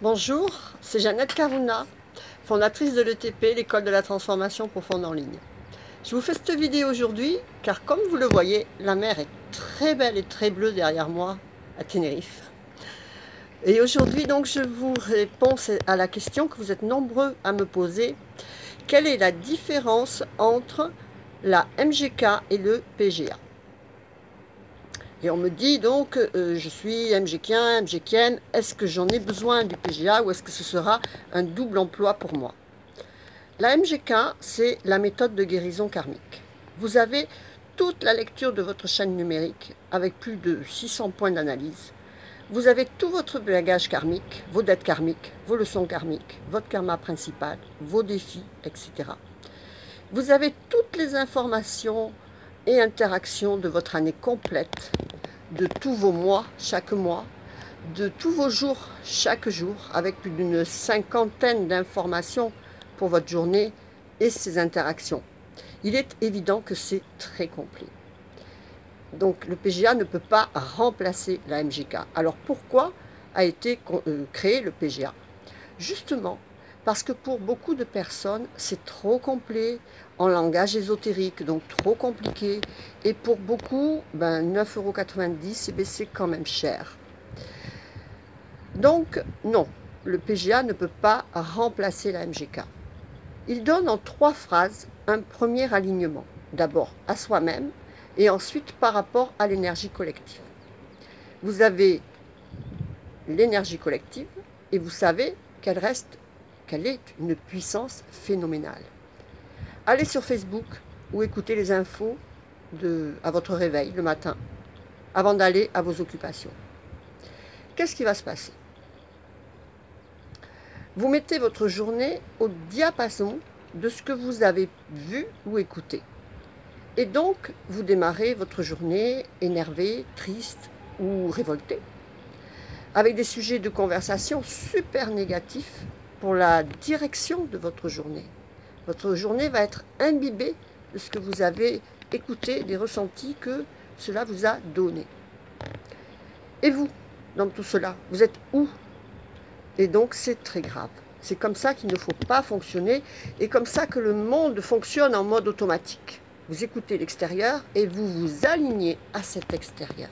Bonjour, c'est Jeannette Karuna, fondatrice de l'ETP, l'école de la transformation profonde en ligne. Je vous fais cette vidéo aujourd'hui car comme vous le voyez, la mer est très belle et très bleue derrière moi à Tenerife. Et aujourd'hui donc je vous réponds à la question que vous êtes nombreux à me poser. Quelle est la différence entre la MGK et le PGA? Et on me dit donc, je suis MGKien, MGKienne, est-ce que j'en ai besoin du PGA ou est-ce que ce sera un double emploi pour moi? La MGK, c'est la méthode de guérison karmique. Vous avez toute la lecture de votre chaîne numérique avec plus de 600 points d'analyse. Vous avez tout votre bagage karmique, vos dettes karmiques, vos leçons karmiques, votre karma principal, vos défis, etc. Vous avez toutes les informations et interactions de votre année complète, de tous vos mois, chaque mois, de tous vos jours, chaque jour, avec plus d'une cinquantaine d'informations pour votre journée et ses interactions. Il est évident que c'est très complet. Donc le PGA ne peut pas remplacer la MGK. Alors pourquoi a été créé le PGA? Justement parce que pour beaucoup de personnes, c'est trop complet, en langage ésotérique, donc trop compliqué. Et pour beaucoup, 9,90 €, c'est quand même cher. Donc non, le PGA ne peut pas remplacer la MGK. Il donne en 3 phrases un premier alignement. D'abord à soi-même et ensuite par rapport à l'énergie collective. Vous avez l'énergie collective et vous savez qu'elle est une puissance phénoménale. Allez sur Facebook ou écoutez les infos à votre réveil le matin, avant d'aller à vos occupations. Qu'est-ce qui va se passer? Vous mettez votre journée au diapason de ce que vous avez vu ou écouté. Et donc, vous démarrez votre journée énervé, triste ou révolté, avec des sujets de conversation super négatifs pour la direction de votre journée. Votre journée va être imbibée de ce que vous avez écouté, des ressentis que cela vous a donné. Et vous, dans tout cela, vous êtes où? Et donc c'est très grave. C'est comme ça qu'il ne faut pas fonctionner et comme ça que le monde fonctionne en mode automatique. Vous écoutez l'extérieur et vous vous alignez à cet extérieur.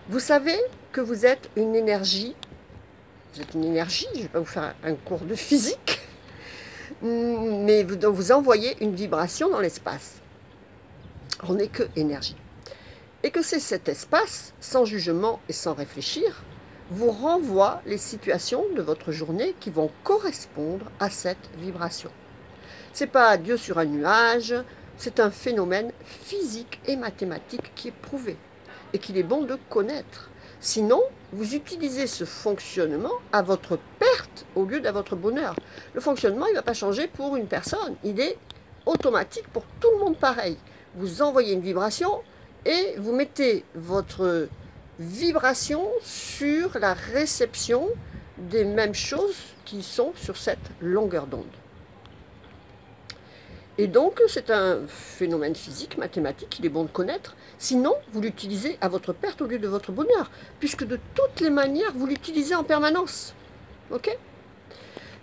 Vous savez que vous êtes une énergie. Vous êtes une énergie, je ne vais pas vous faire un cours de physique, mais vous envoyez une vibration dans l'espace. On n'est que énergie. Et que c'est cet espace, sans jugement et sans réfléchir, vous renvoie les situations de votre journée qui vont correspondre à cette vibration. Ce n'est pas Dieu sur un nuage, c'est un phénomène physique et mathématique qui est prouvé et qu'il est bon de connaître. Sinon, vous utilisez ce fonctionnement à votre perte au lieu d'à votre bonheur. Le fonctionnement, il ne va pas changer pour une personne, il est automatique pour tout le monde pareil. Vous envoyez une vibration et vous mettez votre vibration sur la réception des mêmes choses qui sont sur cette longueur d'onde. Et donc, c'est un phénomène physique, mathématique, qu'il est bon de connaître. Sinon, vous l'utilisez à votre perte au lieu de votre bonheur, puisque de toutes les manières, vous l'utilisez en permanence. Ok?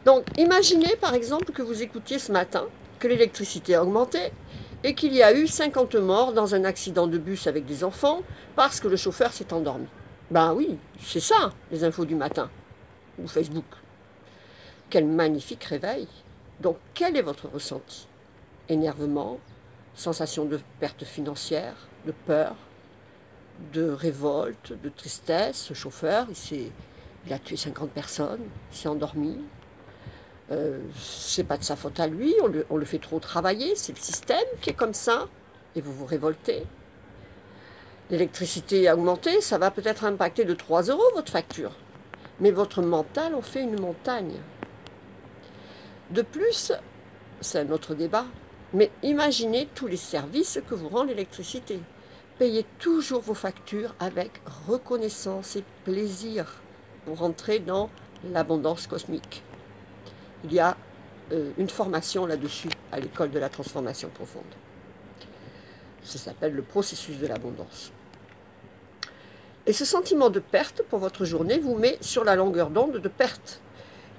Donc, imaginez par exemple que vous écoutiez ce matin que l'électricité a augmenté et qu'il y a eu 50 morts dans un accident de bus avec des enfants parce que le chauffeur s'est endormi. Ben oui, c'est ça, les infos du matin, ou Facebook. Quel magnifique réveil! Donc, quel est votre ressenti? Énervement, sensation de perte financière, de peur, de révolte, de tristesse. Ce chauffeur, il a tué 50 personnes, il s'est endormi. C'est pas de sa faute à lui, on le fait trop travailler, c'est le système qui est comme ça, et vous vous révoltez. L'électricité a augmenté, ça va peut-être impacter de 3 € votre facture, mais votre mental en fait une montagne. De plus, c'est un autre débat, mais imaginez tous les services que vous rend l'électricité. Payez toujours vos factures avec reconnaissance et plaisir pour rentrer dans l'abondance cosmique. Il y a une formation là-dessus à l'école de la transformation profonde. Ça s'appelle le processus de l'abondance. Et ce sentiment de perte pour votre journée vous met sur la longueur d'onde de perte.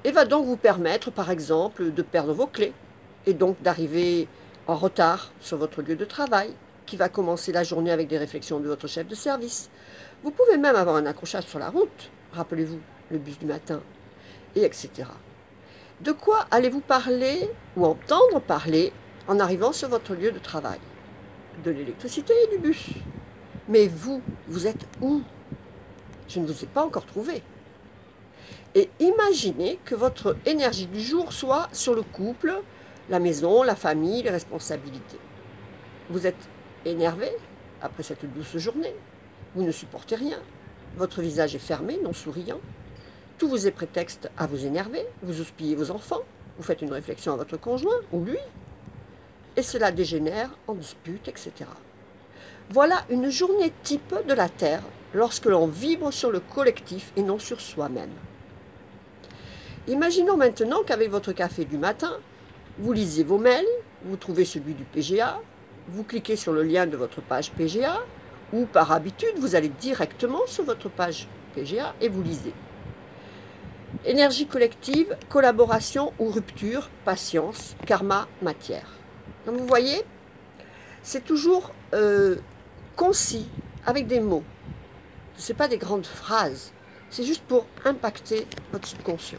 Et va donc vous permettre, par exemple, de perdre vos clés. Et donc d'arriver en retard sur votre lieu de travail, qui va commencer la journée avec des réflexions de votre chef de service. Vous pouvez même avoir un accrochage sur la route, rappelez-vous, le bus du matin, et etc. De quoi allez-vous parler ou entendre parler en arrivant sur votre lieu de travail? De l'électricité et du bus. Mais vous, vous êtes où? Je ne vous ai pas encore trouvé. Et imaginez que votre énergie du jour soit sur le couple, la maison, la famille, les responsabilités. Vous êtes énervé après cette douce journée. Vous ne supportez rien. Votre visage est fermé, non souriant. Tout vous est prétexte à vous énerver. Vous houspillez vos enfants. Vous faites une réflexion à votre conjoint ou lui. Et cela dégénère en dispute, etc. Voilà une journée type de la Terre lorsque l'on vibre sur le collectif et non sur soi-même. Imaginons maintenant qu'avec votre café du matin, vous lisez vos mails, vous trouvez celui du PGA, vous cliquez sur le lien de votre page PGA, ou par habitude, vous allez directement sur votre page PGA et vous lisez. Énergie collective, collaboration ou rupture, patience, karma, matière. Comme vous voyez, c'est toujours concis, avec des mots. Ce n'est pas des grandes phrases, c'est juste pour impacter votre subconscient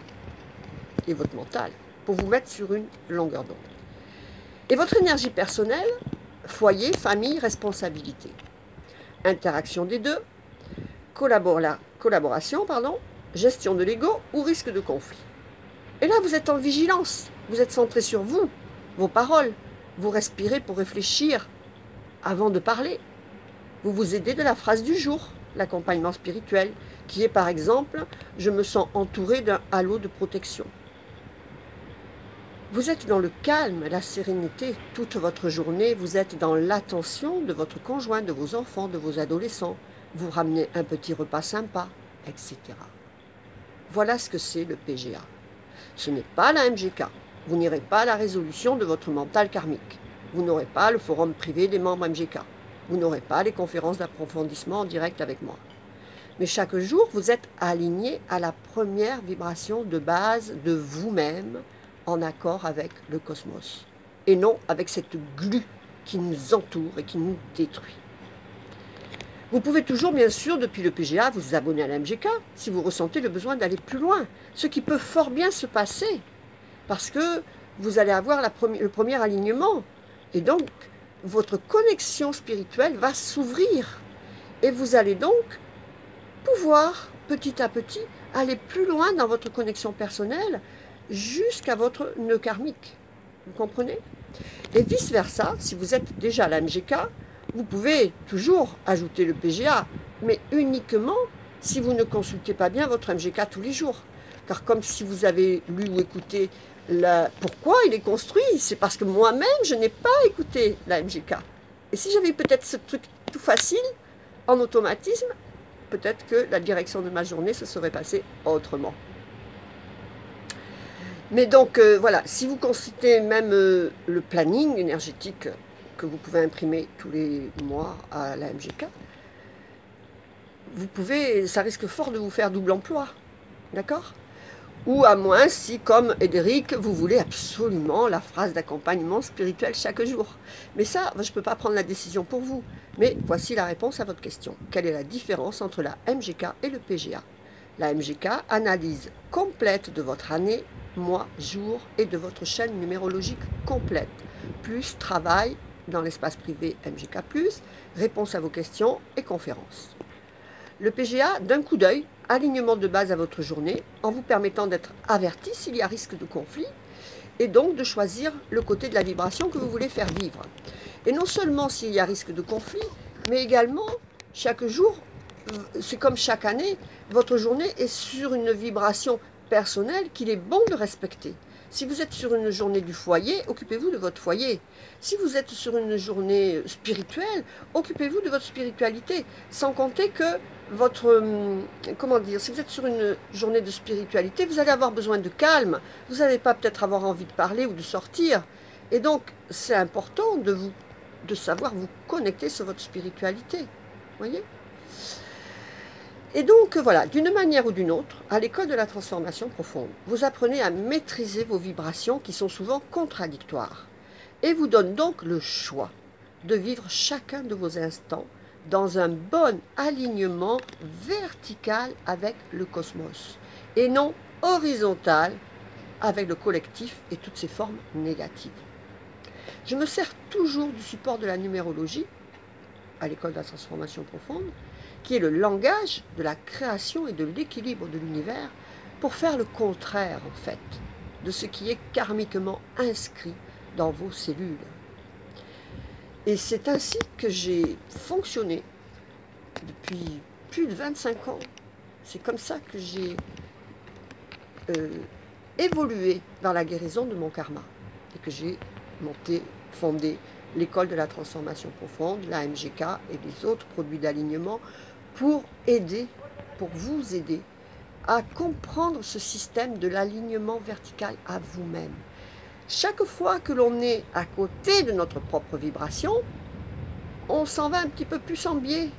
et votre mental, pour vous mettre sur une longueur d'onde. Et votre énergie personnelle, foyer, famille, responsabilité. Interaction des deux, collaboration, gestion de l'ego ou risque de conflit. Et là, vous êtes en vigilance, vous êtes centré sur vous, vos paroles, vous respirez pour réfléchir avant de parler. Vous vous aidez de la phrase du jour, l'accompagnement spirituel, qui est par exemple « Je me sens entouré d'un halo de protection ». Vous êtes dans le calme, la sérénité, toute votre journée, vous êtes dans l'attention de votre conjoint, de vos enfants, de vos adolescents. Vous ramenez un petit repas sympa, etc. Voilà ce que c'est le PGA. Ce n'est pas la MGK. Vous n'irez pas à la résolution de votre mental karmique. Vous n'aurez pas le forum privé des membres MGK. Vous n'aurez pas les conférences d'approfondissement en direct avec moi. Mais chaque jour, vous êtes aligné à la première vibration de base de vous-même, en accord avec le cosmos, et non avec cette glu qui nous entoure et qui nous détruit. Vous pouvez toujours, bien sûr, depuis le PGA, vous abonner à la MGK si vous ressentez le besoin d'aller plus loin, ce qui peut fort bien se passer, parce que vous allez avoir le premier alignement, et donc votre connexion spirituelle va s'ouvrir, et vous allez donc pouvoir, petit à petit, aller plus loin dans votre connexion personnelle, jusqu'à votre nœud karmique. Vous comprenez? Et vice-versa, si vous êtes déjà à la MGK, vous pouvez toujours ajouter le PGA, mais uniquement si vous ne consultez pas bien votre MGK tous les jours. Car comme si vous avez lu ou écouté pourquoi il est construit, c'est parce que moi-même, je n'ai pas écouté la MGK. Et si j'avais peut-être ce truc tout facile, en automatisme, peut-être que la direction de ma journée se serait passée autrement. Mais donc, voilà, si vous consultez même le planning énergétique que vous pouvez imprimer tous les mois à la MGK, vous pouvez, ça risque fort de vous faire double emploi, d'accord? Ou à moins si, comme Édéric, vous voulez absolument la phrase d'accompagnement spirituel chaque jour. Mais ça, je ne peux pas prendre la décision pour vous. Mais voici la réponse à votre question. Quelle est la différence entre la MGK et le PGA? La MGK, analyse complète de votre année, mois, jour et de votre chaîne numérologique complète, plus travail dans l'espace privé MGK+, réponse à vos questions et conférences. Le PGA, d'un coup d'œil, alignement de base à votre journée, en vous permettant d'être averti s'il y a risque de conflit, et donc de choisir le côté de la vibration que vous voulez faire vivre. Et non seulement s'il y a risque de conflit, mais également, chaque jour, c'est comme chaque année, votre journée est sur une vibration personnelle qu'il est bon de respecter. Si vous êtes sur une journée du foyer, occupez-vous de votre foyer. Si vous êtes sur une journée spirituelle, occupez-vous de votre spiritualité. Sans compter que votre, si vous êtes sur une journée de spiritualité, vous allez avoir besoin de calme. Vous n'allez pas peut-être avoir envie de parler ou de sortir. Et donc, c'est important de savoir vous connecter sur votre spiritualité. Voyez ? Et donc voilà, d'une manière ou d'une autre, à l'école de la transformation profonde, vous apprenez à maîtriser vos vibrations qui sont souvent contradictoires et vous donne donc le choix de vivre chacun de vos instants dans un bon alignement vertical avec le cosmos et non horizontal avec le collectif et toutes ses formes négatives. Je me sers toujours du support de la numérologie à l'école de la transformation profonde, qui est le langage de la création et de l'équilibre de l'univers, pour faire le contraire, en fait, de ce qui est karmiquement inscrit dans vos cellules. Et c'est ainsi que j'ai fonctionné depuis plus de 25 ans. C'est comme ça que j'ai évolué dans la guérison de mon karma et que j'ai fondé l'école de la transformation profonde, la MGK et les autres produits d'alignement pour vous aider à comprendre ce système de l'alignement vertical à vous-même. Chaque fois que l'on est à côté de notre propre vibration, on s'en va un petit peu plus en biais,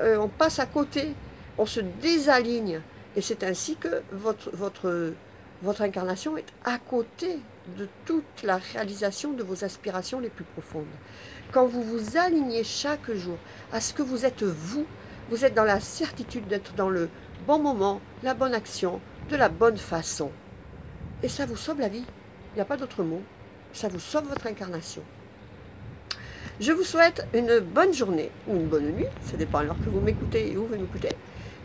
on passe à côté, on se désaligne. Et c'est ainsi que votre incarnation est à côté de toute la réalisation de vos aspirations les plus profondes. Quand vous vous alignez chaque jour à ce que vous êtes vous êtes dans la certitude d'être dans le bon moment, la bonne action, de la bonne façon. Et ça vous sauve la vie. Il n'y a pas d'autre mot. Ça vous sauve votre incarnation. Je vous souhaite une bonne journée ou une bonne nuit. Ça dépend alors que vous m'écoutez et où vous m'écoutez.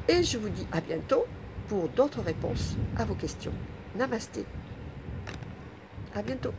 Et je vous dis à bientôt pour d'autres réponses à vos questions. Namasté. À bientôt.